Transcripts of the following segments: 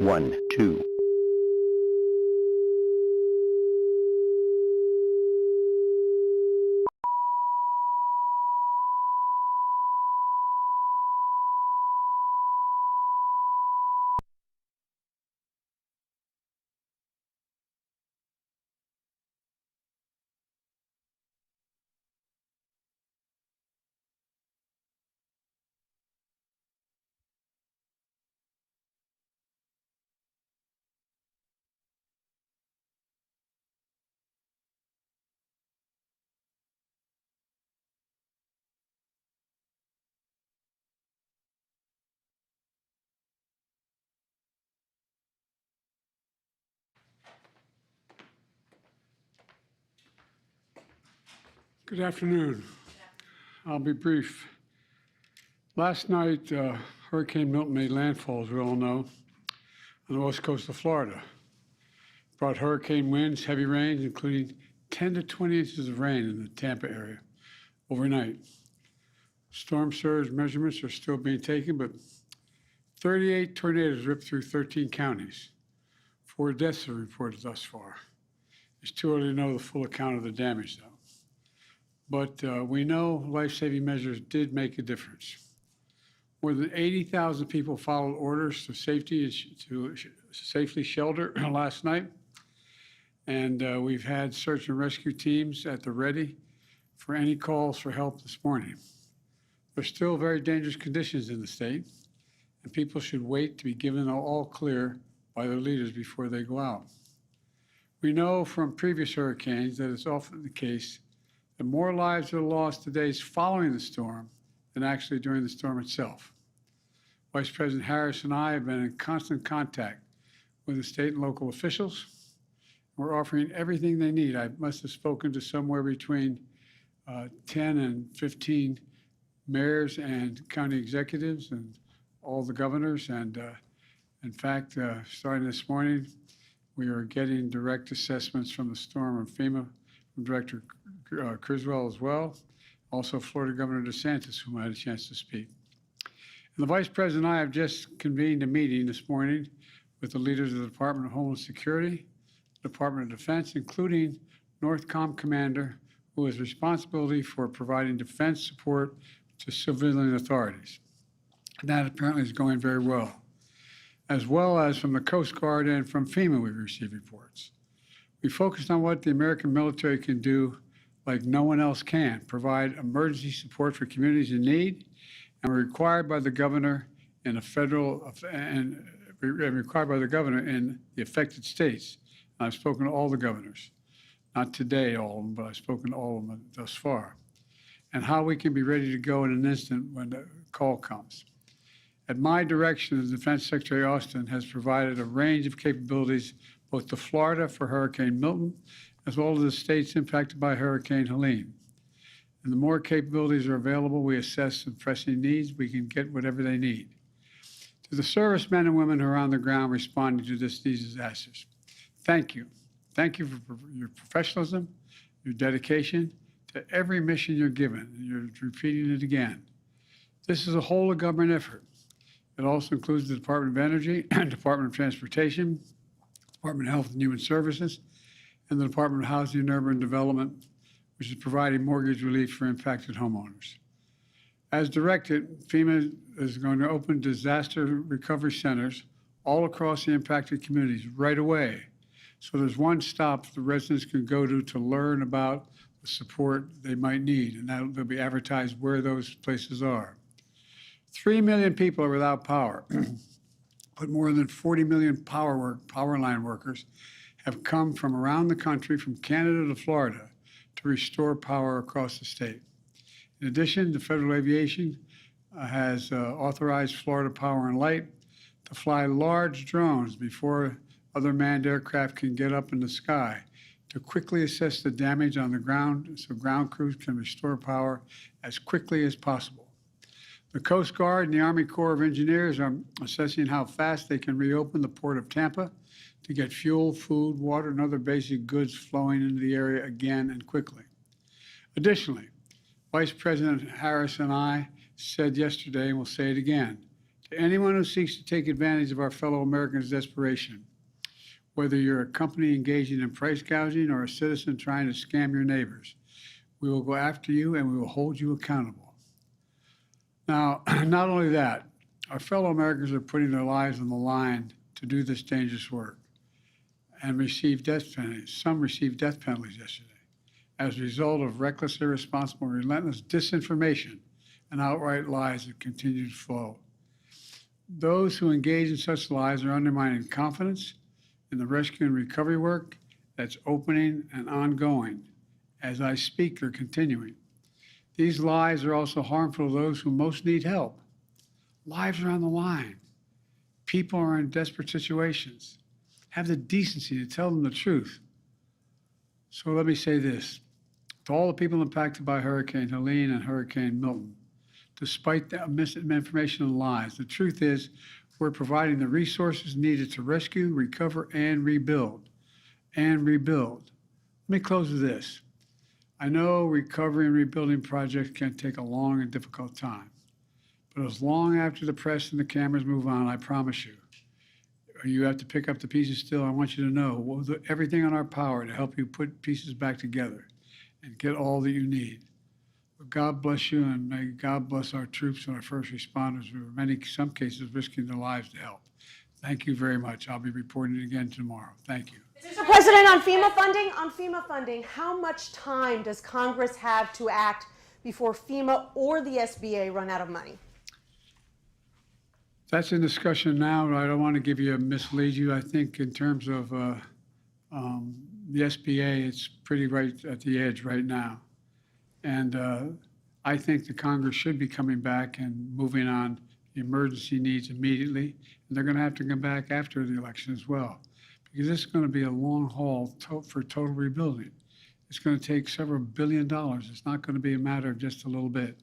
1, 2. Good afternoon. I'll be brief. Last night, Hurricane Milton made landfall, as we all know, on the west coast of Florida. It brought hurricane winds, heavy rains, including 10 to 20 inches of rain in the Tampa area overnight. Storm surge measurements are still being taken, but 38 tornadoes ripped through 13 counties. 4 deaths are reported thus far. It's too early to know the full account of the damage, though. But we know life-saving measures did make a difference. More than 80,000 people followed orders to safely shelter last night. And we've had search and rescue teams at the ready for any calls for help this morning. There's still very dangerous conditions in the state, and people should wait to be given all clear by their leaders before they go out. We know from previous hurricanes that it's often the case that more lives are lost the days following the storm than actually during the storm itself. Vice President Harris and I have been in constant contact with the state and local officials. We're offering everything they need. I must have spoken to somewhere between 10 and 15 mayors and county executives and all the governors. And in fact, starting this morning, we are getting direct assessments from the storm of FEMA from Director Criswell as well, also Florida Governor DeSantis, whom I had a chance to speak. And the Vice President and I have just convened a meeting this morning with the leaders of the Department of Homeland Security, Department of Defense, including NORTHCOM Commander, who has responsibility for providing defense support to civilian authorities. And that apparently is going very well as from the Coast Guard and from FEMA we've received reports. We focused on what the American military can do like no one else can, provide emergency support for communities in need, and we're required by the governor in required by the governor in the affected states. And I've spoken to all the governors, not today all of them, but I've spoken to all of them thus far, and how we can be ready to go in an instant when the call comes. At my direction, the Defense Secretary Austin has provided a range of capabilities both to Florida for Hurricane Milton, as well as the states impacted by Hurricane Helene. And the more capabilities are available, we assess the pressing needs, we can get whatever they need. To the servicemen and women who are on the ground responding to these disasters, thank you. Thank you for your professionalism, your dedication to every mission you're given, and you're repeating it again. This is a whole of government effort. It also includes the Department of Energy, Department of Transportation, Department of Health and Human Services, and the Department of Housing and Urban Development, which is providing mortgage relief for impacted homeowners. As directed, FEMA is going to open disaster recovery centers all across the impacted communities right away. So there's one stop the residents can go to learn about the support they might need, and they'll be advertised where those places are. 3 million people are without power, but more than 40 million power line workers have come from around the country, from Canada to Florida, to restore power across the state. In addition, the Federal Aviation has authorized Florida Power and Light to fly large drones before other manned aircraft can get up in the sky to quickly assess the damage on the ground so ground crews can restore power as quickly as possible. The Coast Guard and the Army Corps of Engineers are assessing how fast they can reopen the Port of Tampa to get fuel, food, water, and other basic goods flowing into the area again and quickly. Additionally, Vice President Harris and I said yesterday, and we'll say it again, Anyone who seeks to take advantage of our fellow Americans' desperation, whether you're a company engaging in price gouging or a citizen trying to scam your neighbors, we will go after you and we will hold you accountable. Now, not only that, our fellow Americans are putting their lives on the line to do this dangerous work and receive death penalties. Some received death penalties yesterday as a result of reckless, irresponsible, relentless disinformation and outright lies that continue to flow. Those who engage in such lies are undermining confidence in the rescue and recovery work that's opening and ongoing. As I speak, they're continuing. These lies are also harmful to those who most need help. Lives are on the line. People are in desperate situations. Have the decency to tell them the truth. So let me say this. To all the people impacted by Hurricane Helene and Hurricane Milton, despite the misinformation and lies, the truth is we're providing the resources needed to rescue, recover, and rebuild. And rebuild. Let me close with this. I know recovery and rebuilding projects can take a long and difficult time. But as long after the press and the cameras move on, I promise you have to pick up the pieces still. I want you to know we'll do everything in our power to help you put pieces back together and get all that you need. But God bless you, and may God bless our troops and our first responders who are in some cases risking their lives to help. Thank you very much. I'll be reporting again tomorrow. Thank you. Mr. President, on FEMA funding, how much time does Congress have to act before FEMA or the SBA run out of money? That's in discussion now, but I don't want to mislead you. I think in terms of the SBA, it's pretty right at the edge right now. And I think the Congress should be coming back and moving on the emergency needs immediately. And they're going to have to come back after the election as well, because this is going to be a long haul for total rebuilding. It's going to take several $1 billion. It's not going to be a matter of just a little bit.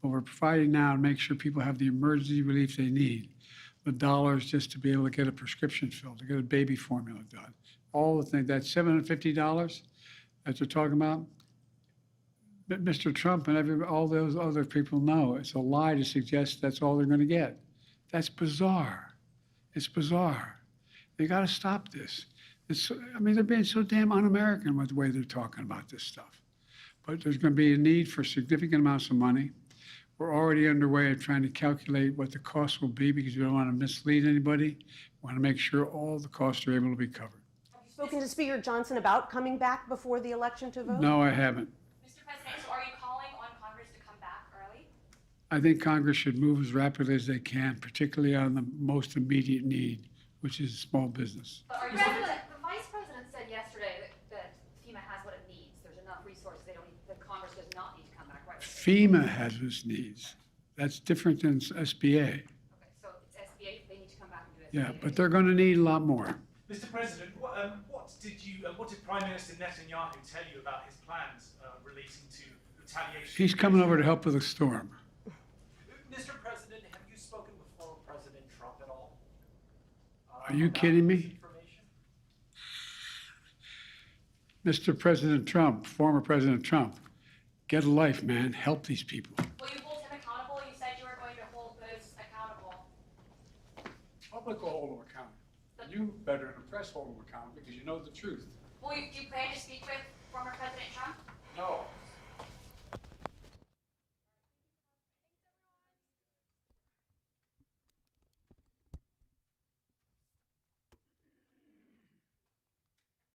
But we're providing now to make sure people have the emergency relief they need, the dollars just to be able to get a prescription filled, to get a baby formula done. All the things, that $750 that they're talking about, Mr. Trump and all those other people know it's a lie to suggest that's all they're going to get. That's bizarre. It's bizarre. They got to stop this. They're being so damn un-American with the way they're talking about this stuff. But there's going to be a need for significant amounts of money. We're already underway at trying to calculate what the costs will be because we don't want to mislead anybody. We want to make sure all the costs are able to be covered. Have you spoken to Speaker Johnson about coming back before the election to vote? No, I haven't. Mr. President, so are you calling on Congress to come back early? I think Congress should move as rapidly as they can, particularly on the most immediate need, which is small business. But The Vice President said yesterday that FEMA has what it needs. There's enough resources. The Congress does not need to come back right away. FEMA has its needs. That's different than SBA. Okay, so it's SBA. They need to come back and do it. Yeah, but they're going to need a lot more. Mr. President, what did Prime Minister Netanyahu tell you about his plans relating to retaliation? He's coming over to help with the storm. Mr. President, have you spoken with former President Trump at all? Are you kidding me? Mr. President Trump, former President Trump, get a life, man. Help these people. will you hold him accountable? You said you were going to hold those accountable. Public will hold them accountable. You better than the press hold them accountable because you know the truth. Do you plan to speak with former President Trump?